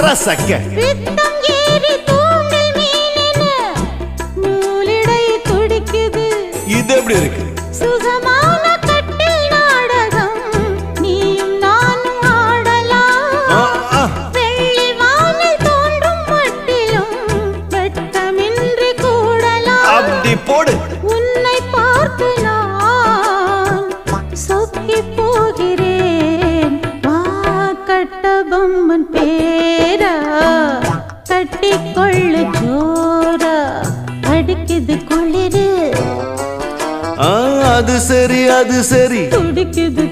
சக்கர சக்க பித்தம் ஏறி தூண்டில் மீனென நூலிடை துடிக்குது. இது எப்படி இருக்கு? சுகமான கட்டில் நாடகம் நீயும் நானும் ஆடலாம். வெள்ளி வானில் தோன்றும் மட்டிலும் வெட்கமின்றி கூடலாம். அப்படி போடு. உன்னை பார்த்து நான் சொக்கி போகிறேன். வா கட்டபொம்மன் பேரா கட்டிக்கொள்ளு ஜோரா அடிக்குது குளிரு. அது சரி அது சரி துடிக்குது